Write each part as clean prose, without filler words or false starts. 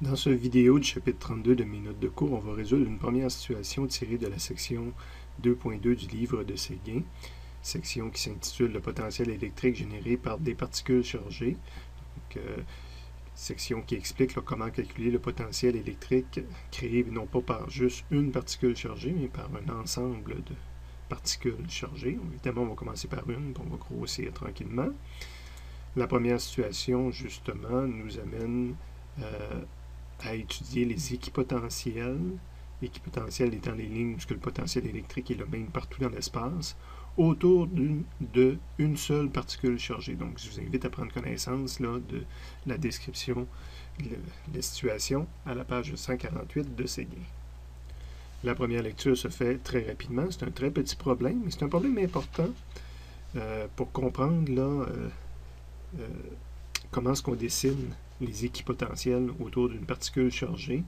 Dans cette vidéo du chapitre 32 de mes notes de cours, on va résoudre une première situation tirée de la section 2.2 du livre de Séguin, section qui s'intitule « Le potentiel électrique généré par des particules chargées ». Section qui explique comment calculer le potentiel électrique créé non pas par juste une particule chargée, mais par un ensemble de particules chargées. Évidemment, on va commencer par une, puis on va grossir tranquillement. La première situation, justement, nous amène à étudier les équipotentiels. Équipotentiels étant les lignes où le potentiel électrique est le même partout dans l'espace, autour d'une seule particule chargée. Donc, je vous invite à prendre connaissance là, de la description de la situation à la page 148 de Séguin. La première lecture se fait très rapidement. C'est un très petit problème, mais c'est un problème important pour comprendre là, comment est-ce qu'on dessine les équipotentiels autour d'une particule chargée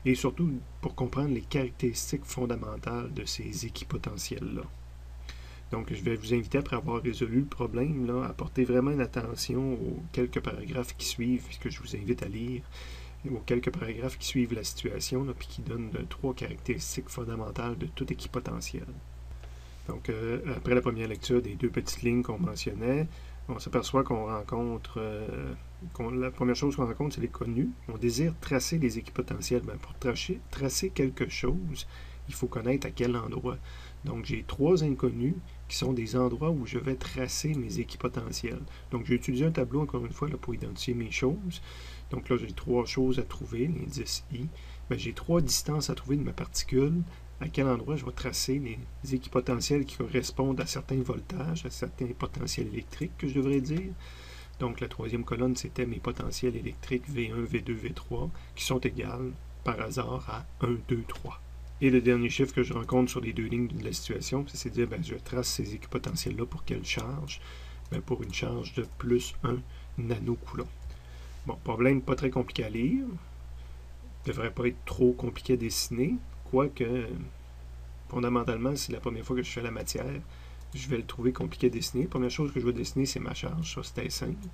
et surtout pour comprendre les caractéristiques fondamentales de ces équipotentiels-là. Donc, je vais vous inviter, après avoir résolu le problème, là, à porter vraiment une attention aux quelques paragraphes qui suivent, que je vous invite à lire, aux quelques paragraphes qui suivent la situation, là, puis qui donnent 3 caractéristiques fondamentales de tout équipotentiel. Donc, après la première lecture des 2 petites lignes qu'on mentionnait, on s'aperçoit qu'on rencontre, la première chose qu'on rencontre, c'est les connus. On désire tracer les équipotentiels. Bien, pour tracer quelque chose, il faut connaître à quel endroit. Donc, j'ai 3 inconnus qui sont des endroits où je vais tracer mes équipotentiels. Donc, j'ai utilisé un tableau, encore une fois, là, pour identifier mes choses. Donc là, j'ai 3 choses à trouver, l'indice I. Bien, j'ai 3 distances à trouver de ma particule. À quel endroit je vais tracer les équipotentiels qui correspondent à certains voltages, à certains potentiels électriques que je devrais dire. Donc, la 3e colonne, c'était mes potentiels électriques V1, V2, V3, qui sont égales, par hasard, à 1, 2, 3. Et le dernier chiffre que je rencontre sur les 2 lignes de la situation, c'est de dire, bien, je trace ces équipotentiels-là pour quelle charge? Bien, pour une charge de plus 1 nanocoulomb. Bon, problème pas très compliqué à lire. Ne devrait pas être trop compliqué à dessiner. Quoique, fondamentalement, c'est la première fois que je fais la matière, je vais le trouver compliqué à dessiner. La première chose que je vais dessiner, c'est ma charge. Ça, c'était simple.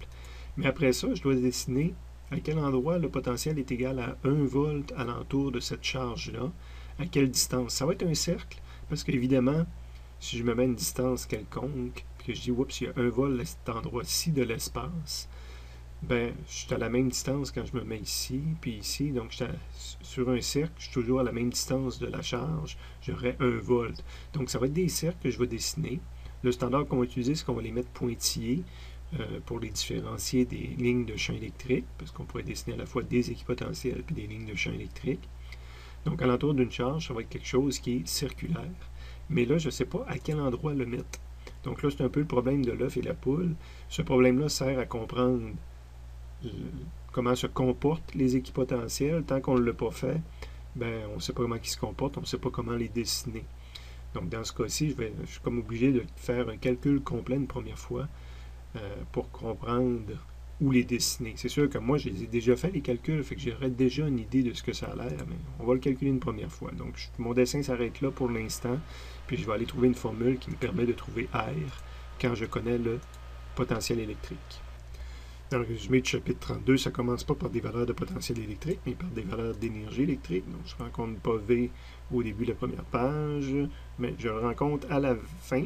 Mais après ça, je dois dessiner à quel endroit le potentiel est égal à 1 volt alentour de cette charge-là. À quelle distance? Ça va être un cercle, parce qu'évidemment, si je me mets une distance quelconque, puis que je dis, oups, il y a 1 volt à cet endroit-ci de l'espace, ben, je suis à la même distance quand je me mets ici, puis ici. Donc, sur un cercle, je suis toujours à la même distance de la charge. J'aurai 1 volt. Donc, ça va être des cercles que je vais dessiner. Le standard qu'on va utiliser, c'est qu'on va les mettre pointillés pour les différencier des lignes de champ électrique, parce qu'on pourrait dessiner à la fois des équipotentiels et des lignes de champ électrique. Donc, alentour d'une charge, ça va être quelque chose qui est circulaire. Mais là, je ne sais pas à quel endroit le mettre. Donc là, c'est un peu le problème de l'œuf et la poule. Ce problème-là sert à comprendre comment se comportent les équipotentiels. Tant qu'on ne l'a pas fait, ben, on ne sait pas comment ils se comportent, on ne sait pas comment les dessiner. Donc, dans ce cas-ci, je suis comme obligé de faire un calcul complet une première fois pour comprendre où les dessiner. C'est sûr que moi, je les ai déjà fait, les calculs, fait que j'aurais déjà une idée de ce que ça a l'air, mais on va le calculer une première fois. Donc, mon dessin s'arrête là pour l'instant, puis je vais aller trouver une formule qui me permet de trouver R quand je connais le potentiel électrique. Dans le résumé du chapitre 32, ça ne commence pas par des valeurs de potentiel électrique, mais par des valeurs d'énergie électrique. Donc, je ne rencontre pas V au début de la première page, mais je le rencontre à la fin,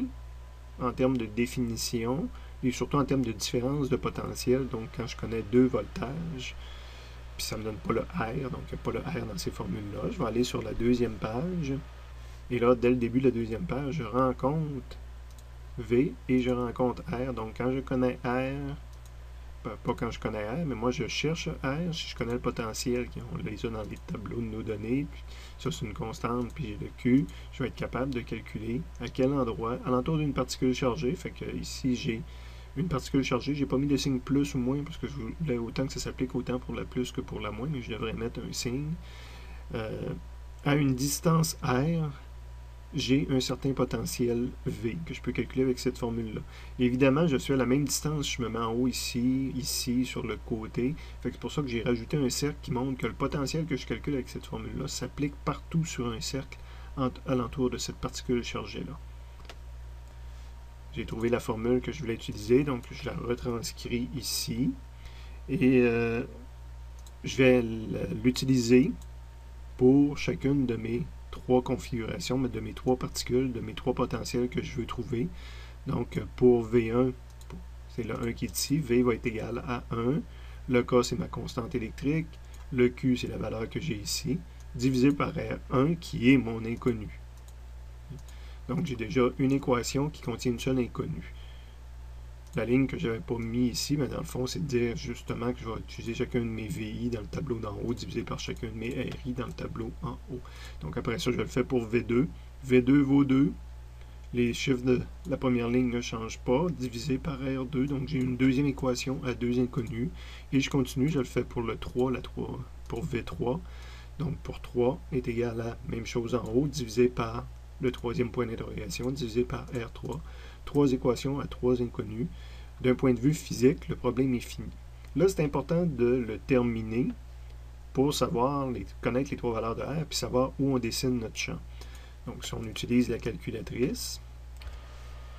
en termes de définition, et surtout en termes de différence de potentiel. Donc, quand je connais 2 voltages, puis ça ne me donne pas le R, donc il n'y a pas le R dans ces formules-là, je vais aller sur la 2e page, et là, dès le début de la 2e page, je rencontre V et je rencontre R. Donc, quand je connais R, pas quand je connais R, mais moi je cherche R si je connais le potentiel, on les a dans les tableaux de nos données, puis ça c'est une constante, puis j'ai le Q, je vais être capable de calculer à quel endroit, alentour d'une particule chargée, fait que ici j'ai une particule chargée, j'ai pas mis de signe plus ou moins, parce que je voulais autant que ça s'applique autant pour la plus que pour la moins, mais je devrais mettre un signe. À une distance R, j'ai un certain potentiel V que je peux calculer avec cette formule-là. Évidemment, je suis à la même distance, je me mets en haut ici, ici, sur le côté. C'est pour ça que j'ai rajouté un cercle qui montre que le potentiel que je calcule avec cette formule-là s'applique partout sur un cercle alentour de cette particule chargée-là. J'ai trouvé la formule que je voulais utiliser, donc je la retranscris ici. Et je vais l'utiliser pour chacune de mes trois configurations, de mes trois particules, de mes trois potentiels que je veux trouver. Donc, pour V1, c'est le 1 qui est ici, V va être égal à 1. Le K, c'est ma constante électrique. Le Q, c'est la valeur que j'ai ici, divisé par R1, qui est mon inconnu. Donc, j'ai déjà une équation qui contient une seule inconnue. La ligne que je n'avais pas mis ici, mais dans le fond, c'est de dire justement que je vais utiliser chacun de mes VI dans le tableau d'en haut, divisé par chacun de mes RI dans le tableau en haut. Donc, après ça, je le fais pour V2. V2 vaut 2. Les chiffres de la première ligne ne changent pas, divisé par R2. Donc, j'ai une deuxième équation à deux inconnues. Et je continue, je le fais pour le 3, pour V3. Donc, pour 3 est égal à même chose en haut, divisé par le troisième point d'interrogation, divisé par R3. Trois équations à trois inconnues. D'un point de vue physique, le problème est fini. Là, c'est important de le terminer pour savoir, connaître les trois valeurs de R, puis savoir où on dessine notre champ. Donc, si on utilise la calculatrice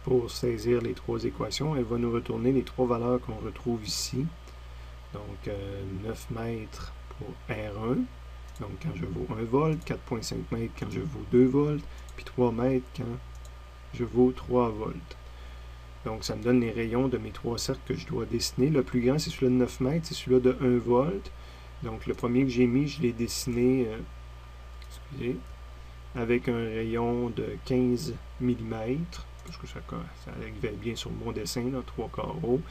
pour saisir les trois équations, elle va nous retourner les trois valeurs qu'on retrouve ici. Donc, 9 mètres pour R1, donc quand je vaux 1 volt, 4,5 mètres quand je vaux 2 volts, puis 3 mètres quand je vaux 3 volts. Donc, ça me donne les rayons de mes trois cercles que je dois dessiner. Le plus grand, c'est celui-là de 9 mètres, c'est celui-là de 1 volt. Donc, le premier que j'ai mis, je l'ai dessiné, avec un rayon de 15 mm, parce que ça arrivait bien sur mon dessin, là, 3 carreaux.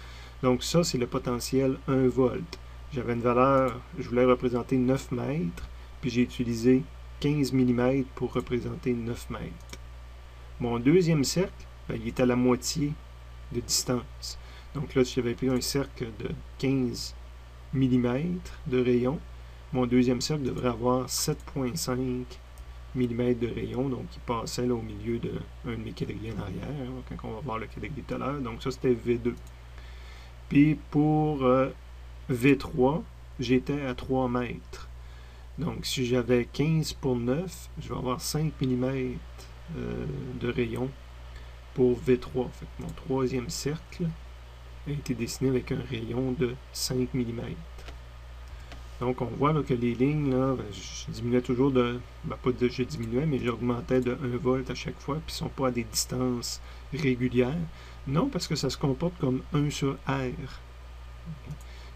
Donc ça, c'est le potentiel 1 volt. J'avais une valeur, je voulais représenter 9 mètres, puis j'ai utilisé 15 mm pour représenter 9 mètres. Mon deuxième cercle, ben, il est à la moitié de distance. Donc là, si j'avais pris un cercle de 15 mm de rayon, mon deuxième cercle devrait avoir 7,5 mm de rayon, donc il passait là, au milieu d'un de mes quadrillés en arrière, hein, quand on va voir le quadrillé tout à l'heure. Donc ça, c'était V2. Puis pour V3, j'étais à 3 mètres. Donc si j'avais 15 pour 9, je vais avoir 5 mm de rayon pour V3. Fait que mon troisième cercle a été dessiné avec un rayon de 5 mm. Donc, on voit là, que les lignes, là, je diminuais toujours de... pas de je diminuais, mais j'augmentais de 1 volt à chaque fois, puis ils ne sont pas à des distances régulières. Non, parce que ça se comporte comme 1 sur R.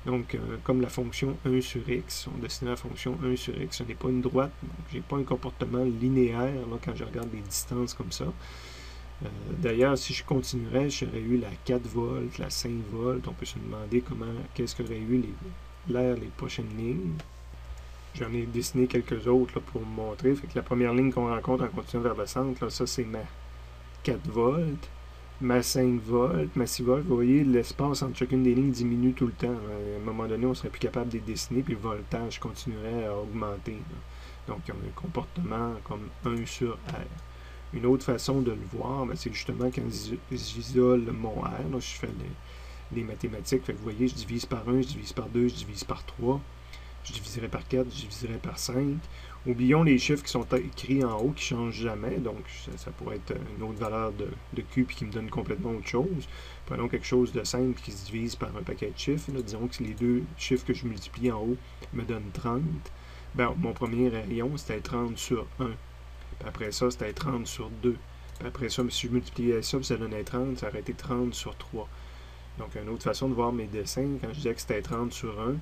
Donc, comme la fonction 1 sur X, on dessinait la fonction 1 sur X, ce n'est pas une droite, donc je n'ai pas un comportement linéaire là, quand je regarde des distances comme ça. D'ailleurs, si je continuerais, j'aurais eu la 4 volts, la 5 volts. On peut se demander qu'est-ce qu'aurait eu les prochaines lignes. J'en ai dessiné quelques autres là, pour vous montrer. Fait que la première ligne qu'on rencontre en continuant vers le centre, là, ça c'est ma 4 volts, ma 5 volts, ma 6 volts. Vous voyez, l'espace entre chacune des lignes diminue tout le temps. À un moment donné, on serait plus capable de les dessiner, puis le voltage continuerait à augmenter. Là. Donc, il y a un comportement comme 1 sur R. Une autre façon de le voir, c'est justement quand j'isole mon R, là, je fais les mathématiques, fait que vous voyez, je divise par 1, je divise par 2, je divise par 3, je diviserai par 4, je diviserai par 5. Oublions les chiffres qui sont écrits en haut, qui ne changent jamais, donc ça pourrait être une autre valeur de Q puis qui me donne complètement autre chose. Prenons quelque chose de simple qui se divise par un paquet de chiffres, là. Disons que les deux chiffres que je multiplie en haut me donnent 30. Ben, mon premier rayon, c'était 30 sur 1. Puis après ça, c'était 30 sur 2. Puis après ça, si je multipliais ça, puis ça donnait 30, ça aurait été 30 sur 3. Donc, une autre façon de voir mes dessins, quand je disais que c'était 30 sur 1,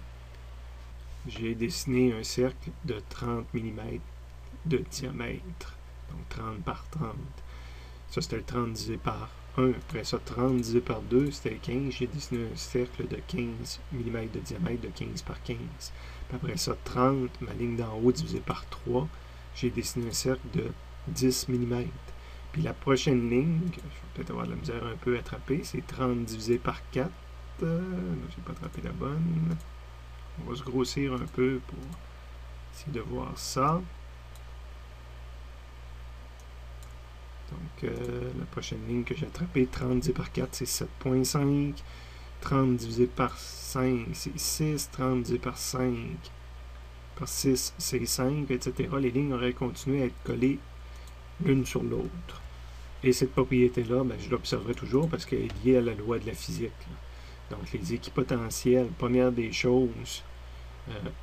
j'ai dessiné un cercle de 30 mm de diamètre. Donc, 30 par 30. Ça, c'était le 30 divisé par 1. Après ça, 30 divisé par 2, c'était 15. J'ai dessiné un cercle de 15 mm de diamètre de 15 par 15. Puis après ça, 30, ma ligne d'en haut divisée par 3. J'ai dessiné un cercle de 10 mm. Puis la prochaine ligne, que je vais peut-être avoir de la misère un peu à attraper, c'est 30 divisé par 4. Je n'ai pas attrapé la bonne. On va se grossir un peu pour essayer de voir ça. Donc, la prochaine ligne que j'ai attrapée, 30 divisé par 4, c'est 7,5. 30 divisé par 5, c'est 6. 30 divisé par 5, par 6, c'est 5, etc. Les lignes auraient continué à être collées l'une sur l'autre. Et cette propriété-là, ben, je l'observerai toujours parce qu'elle est liée à la loi de la physique. Là. Donc, les équipotentiels, première des choses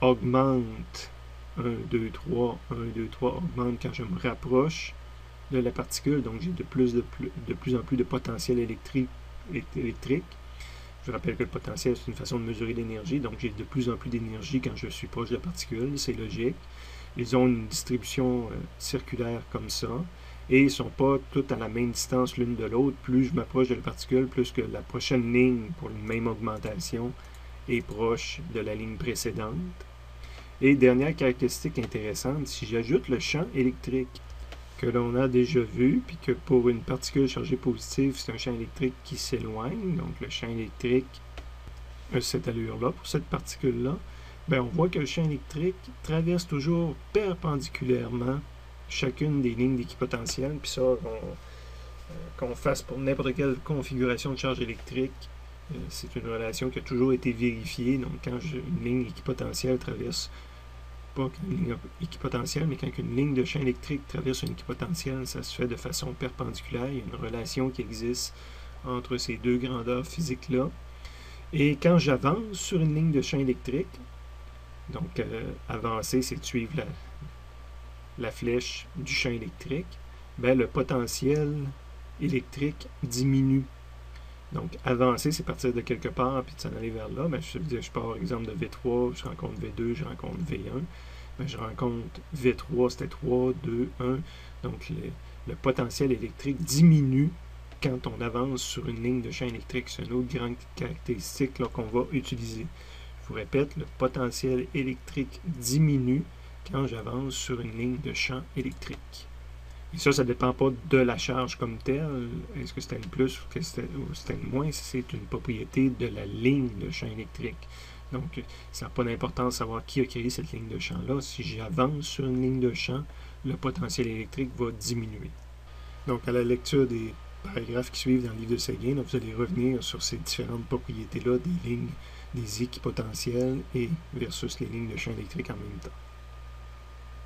augmente 1, 2, 3, 1, 2, 3, augmente quand je me rapproche de la particule, donc j'ai de plus en plus de potentiel électrique. Je rappelle que le potentiel, c'est une façon de mesurer l'énergie, donc j'ai de plus en plus d'énergie quand je suis proche de la particule, c'est logique. Ils ont une distribution circulaire comme ça, et ils ne sont pas toutes à la même distance l'une de l'autre. Plus je m'approche de la particule, plus que la prochaine ligne pour une même augmentation est proche de la ligne précédente. Et dernière caractéristique intéressante, si j'ajoute le champ électrique que l'on a déjà vu, puis que pour une particule chargée positive, c'est un champ électrique qui s'éloigne, donc le champ électrique a cette allure-là pour cette particule-là, bien, on voit que le champ électrique traverse toujours perpendiculairement chacune des lignes d'équipotentiel, puis ça, qu'on fasse pour n'importe quelle configuration de charge électrique, c'est une relation qui a toujours été vérifiée. Donc, quand une ligne équipotentielle traverse, pas une ligne équipotentielle, mais quand une ligne de champ électrique traverse une équipotentielle, ça se fait de façon perpendiculaire. Il y a une relation qui existe entre ces deux grandeurs physiques-là. Et quand j'avance sur une ligne de champ électrique, donc avancer, c'est de suivre la flèche du champ électrique, bien, le potentiel électrique diminue. Donc, avancer, c'est partir de quelque part puis de s'en aller vers là. Bien, je pars, par exemple, de V3, je rencontre V2, je rencontre V1. Bien, je rencontre V3, c'était 3, 2, 1. Donc, le potentiel électrique diminue quand on avance sur une ligne de champ électrique. C'est une autre grande caractéristique qu'on va utiliser. Je vous répète, le potentiel électrique diminue quand j'avance sur une ligne de champ électrique. Et ça ne dépend pas de la charge comme telle. Est-ce que c'était une plus ou c'était une moins? C'est une propriété de la ligne de champ électrique. Donc, ça n'a pas d'importance de savoir qui a créé cette ligne de champ-là. Si j'avance sur une ligne de champ, le potentiel électrique va diminuer. Donc, à la lecture des paragraphes qui suivent dans le livre de Séguin, vous allez revenir sur ces différentes propriétés-là des lignes, des équipotentiels et versus les lignes de champ électrique en même temps.